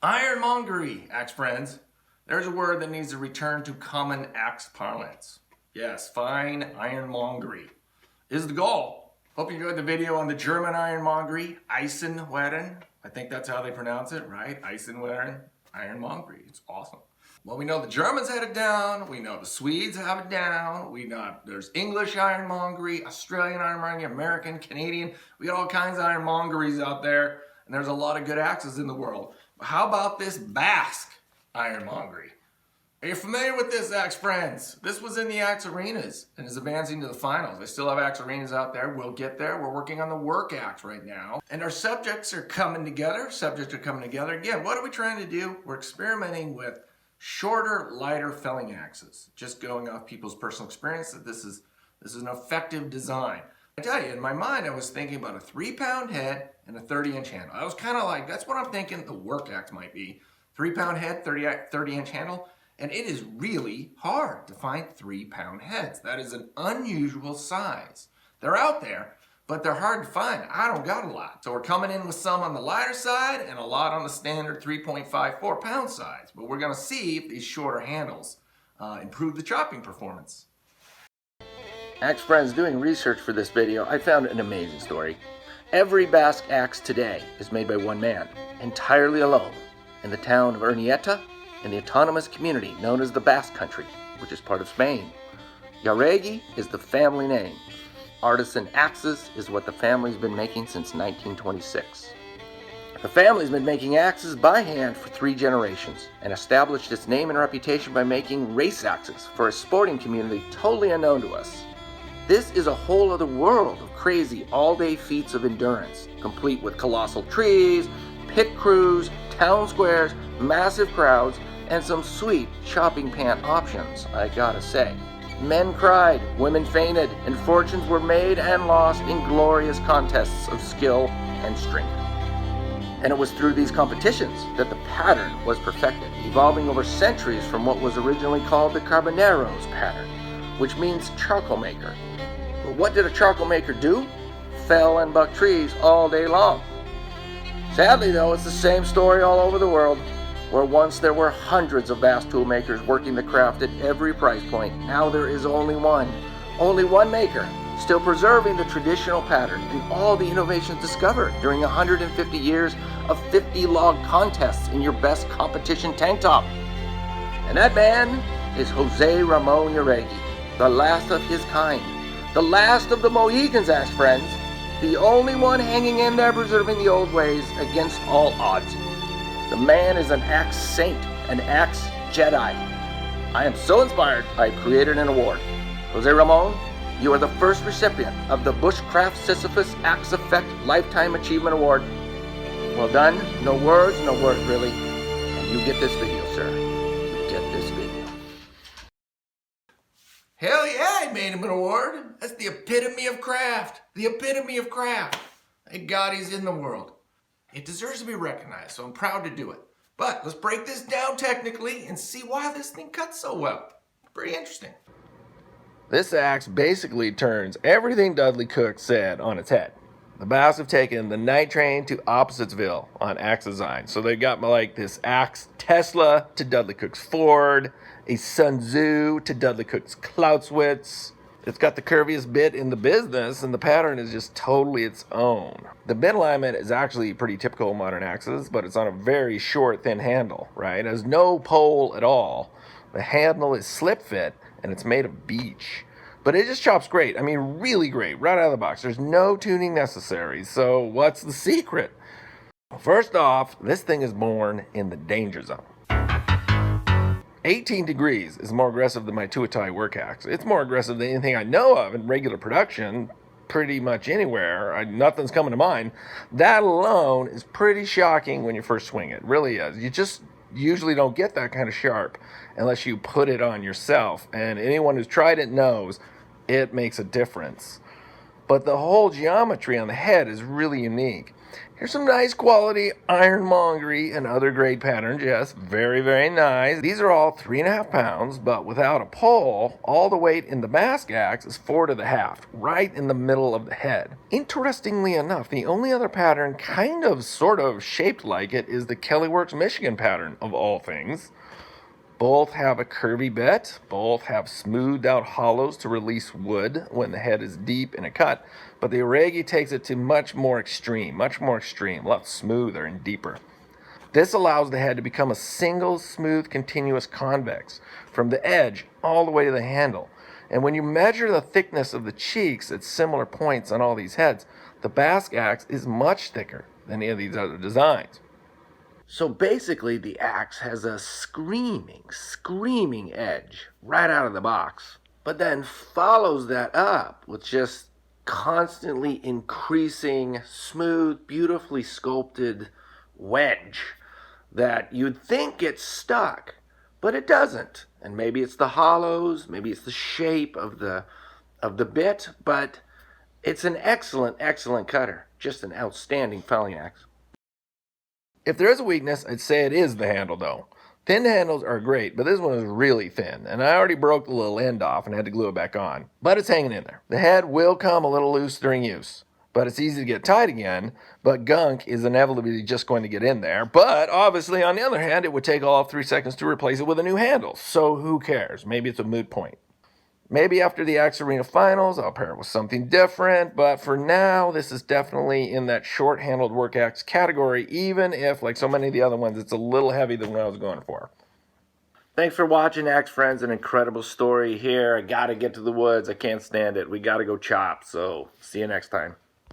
Ironmongery, axe friends. There's a word that needs to return to common axe parlance. Yes, fine ironmongery is the goal. Hope you enjoyed the video on the German ironmongery, Eisenwaren. I think that's how they pronounce it, right? Eisenwaren, ironmongery. It's awesome. Well, we know the Germans had it down. We know the Swedes have it down. We know there's English ironmongery, Australian ironmongery, American, Canadian. We got all kinds of ironmongeries out there, and there's a lot of good axes in the world. But how about this Basque ironmongery? Are you familiar with this, axe friends? This was in the axe arenas and is advancing to the finals. They still have axe arenas out there. We'll get there. We're working on the work axe right now. And our subjects are coming together. Again, what are we trying to do? We're experimenting with shorter, lighter felling axes. Just going off people's personal experience that this is an effective design. I tell you, in my mind, I was thinking about a 3-pound head and a 30-inch handle. I was kind of like, that's what I'm thinking the work axe might be. 3-pound head, 30-inch handle. And it is really hard to find 3-pound heads. That is an unusual size. They're out there, but they're hard to find. I don't got a lot. So we're coming in with some on the lighter side and a lot on the standard 3.54 pound size. But we're gonna see if these shorter handles improve the chopping performance. Axe friends, doing research for this video, I found an amazing story. Every Basque axe today is made by one man, entirely alone, in the town of Urnieta, in the autonomous community known as the Basque Country, which is part of Spain. Jauregi is the family name. Artisan axes is what the family's been making since 1926. The family's been making axes by hand for 3 generations and established its name and reputation by making race axes for a sporting community totally unknown to us. This is a whole other world of crazy all-day feats of endurance, complete with colossal trees, pit crews, town squares, massive crowds, and some sweet chopping pan options, I gotta say. Men cried, women fainted, and fortunes were made and lost in glorious contests of skill and strength. And it was through these competitions that the pattern was perfected, evolving over centuries from what was originally called the Carboneros pattern, which means charcoal maker. But what did a charcoal maker do? Fell and buck trees all day long. Sadly though, it's the same story all over the world. Where once there were hundreds of Basque tool makers working the craft at every price point, now there is only one maker, still preserving the traditional pattern and all the innovations discovered during 150 years of 50-log contests in your best competition tank top. And that man is Jose Ramon Jauregi, the last of his kind, the last of the Mohicans, axe friends, the only one hanging in there preserving the old ways against all odds. The man is an axe saint, an axe Jedi. I am so inspired, I created an award. Jose Ramon, you are the first recipient of the Bushcraft Sisyphus Axe Effect Lifetime Achievement Award. Well done, no words really. And you get this video, sir. You get this video. Hell yeah, I made him an award. That's the epitome of craft. The epitome of craft. Thank God he's in the world. It deserves to be recognized, so I'm proud to do it. But let's break this down technically and see why this thing cuts so well. Pretty interesting. This axe basically turns everything Dudley Cook said on its head. The Basques have taken the night train to Oppositesville on axe design. So they got like this axe Tesla to Dudley Cook's Ford, a Sun Tzu to Dudley Cook's Clausewitz. It's got the curviest bit in the business, and the pattern is just totally its own. The bit alignment is actually pretty typical of modern axes, but it's on a very short, thin handle, right? It has no pole at all. The handle is slip fit, and it's made of beech. But it just chops great. I mean, really great, right out of the box. There's no tuning necessary. So what's the secret? First off, this thing is born in the danger zone. 18 degrees is more aggressive than my Tuatai work axe. It's more aggressive than anything I know of in regular production, pretty much anywhere. Nothing's coming to mind. That alone is pretty shocking when you first swing it. It really is. You just usually don't get that kind of sharp unless you put it on yourself. And anyone who's tried it knows it makes a difference. but the whole geometry on the head is really unique. Here's some nice quality ironmongery and other grade patterns. Yes, very, very nice. These are all 3.5 pounds, but without a pole, all the weight in the Basque axe is 4 to the haft, right in the middle of the head. Interestingly enough, the only other pattern kind of sort of shaped like it is the Kellyworks Michigan pattern, of all things. Both have a curvy bit, both have smoothed out hollows to release wood when the head is deep in a cut, but the Jauregi takes it to much more extreme, a lot smoother and deeper. This allows the head to become a single, smooth, continuous convex, from the edge all the way to the handle. And when you measure the thickness of the cheeks at similar points on all these heads, the Basque axe is much thicker than any of these other designs. So basically, the axe has a screaming edge right out of the box, but then follows that up with just constantly increasing, smooth, beautifully sculpted wedge that you'd think gets stuck, but it doesn't. And maybe it's the hollows, maybe it's the shape of the bit, but it's an excellent cutter. Just an outstanding felling axe. If there is a weakness, I'd say it is the handle, though. Thin handles are great, but this one is really thin, and I already broke the little end off and had to glue it back on. But it's hanging in there. The head will come a little loose during use, but it's easy to get tight again, but gunk is inevitably just going to get in there. But obviously, on the other hand, it would take all of 3 seconds to replace it with a new handle, so who cares? Maybe it's a moot point. Maybe after the Axe Arena Finals, I'll pair it with something different, but for now, this is definitely in that short-handled work axe category, even if, like so many of the other ones, it's a little heavy than what I was going for. Thanks for watching, Axe Friends. An incredible story here. I gotta get to the woods. I can't stand it. We gotta go chop, so see you next time.